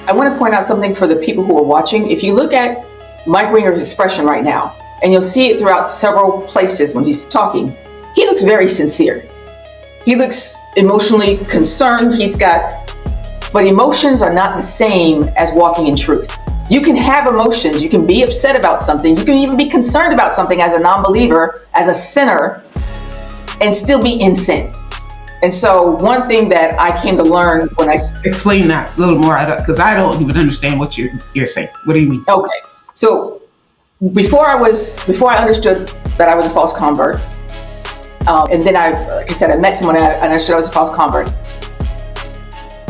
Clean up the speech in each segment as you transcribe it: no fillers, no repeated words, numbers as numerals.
I want to point out something for the people who are watching. If you look at Mike Winger's expression right now, and you'll see it throughout several places when he's talking, he looks very sincere. He looks emotionally concerned. But emotions are not the same as walking in truth. You can have emotions. You can be upset about something. You can even be concerned about something as a non-believer, as a sinner, and still be in sin. And so one thing that I came to learn when I... Explain that a little more, because I don't even understand what you're saying. What do you mean? Okay. So before I understood that I was a false convert, and then like I said, I met someone and I understood I was a false convert.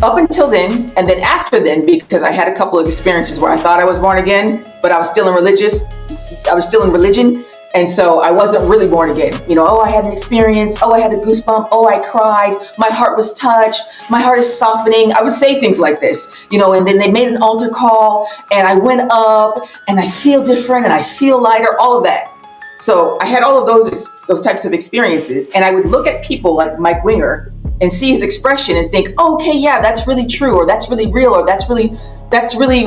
Up until then, and then after then, because I had a couple of experiences where I thought I was born again, but I was still in religion, and so I wasn't really born again. I had an experience, I had a goosebump, I cried, my heart was touched, my heart is softening. I would say things like this, and then they made an altar call, and I went up, and I feel different, and I feel lighter, all of that. So I had all of those types of experiences, and I would look at people like Mike Winger and see his expression and think, okay, yeah, that's really true, or that's really real, or that's really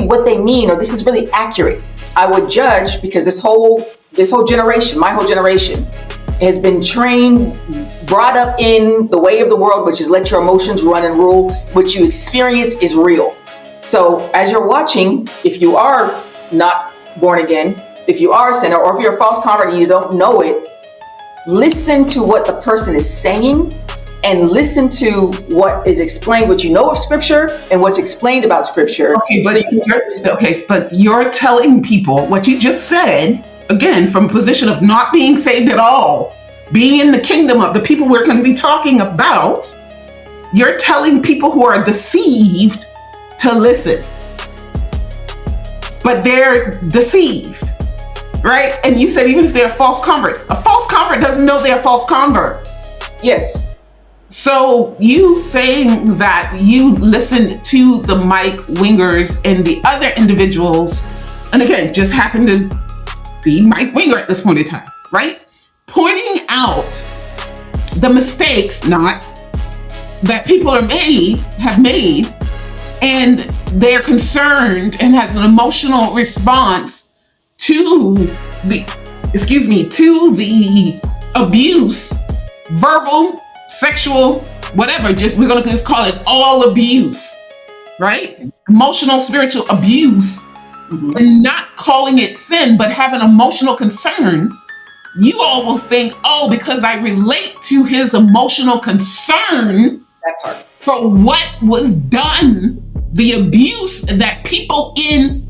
what they mean, or this is really accurate. I would judge because this whole generation, my whole generation, has been trained, brought up in the way of the world, which is let your emotions run and rule. What you experience is real. So as you're watching, if you are not born again, if you are a sinner, or if you're a false convert and you don't know it, listen to what the person is saying, and listen to what is explained, what you know of Scripture and what's explained about Scripture. But you're telling people what you just said, again, from a position of not being saved at all, being in the kingdom of the people we're going to be talking about. You're telling people who are deceived to listen, but they're deceived, right? And you said even if they're a false convert doesn't know they're a false convert. Yes. So you saying that you listened to the Mike Wingers and the other individuals, and again, just happened to be Mike Winger at this point in time, right? Pointing out the mistakes that people have made, and they're concerned and has an emotional response to the abuse, verbal, sexual, whatever, we're going to just call it all abuse, right? Emotional, spiritual abuse, and not calling it sin, but have an emotional concern. You all will think, because I relate to his emotional concern for what was done, the abuse that people in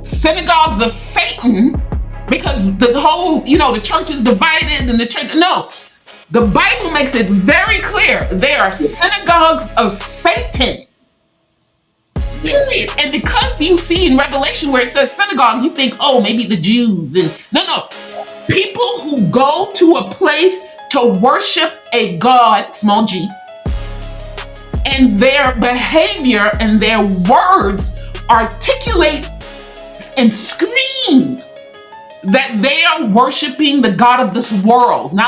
synagogues of Satan, because the whole, the church is divided and no. The Bible makes it very clear they are synagogues of Satan. Yes. Period. And because you see in Revelation where it says synagogue, you think, maybe the Jews. And no. People who go to a place to worship a God, small g, and their behavior and their words articulate and scream that they are worshiping the God of this world, not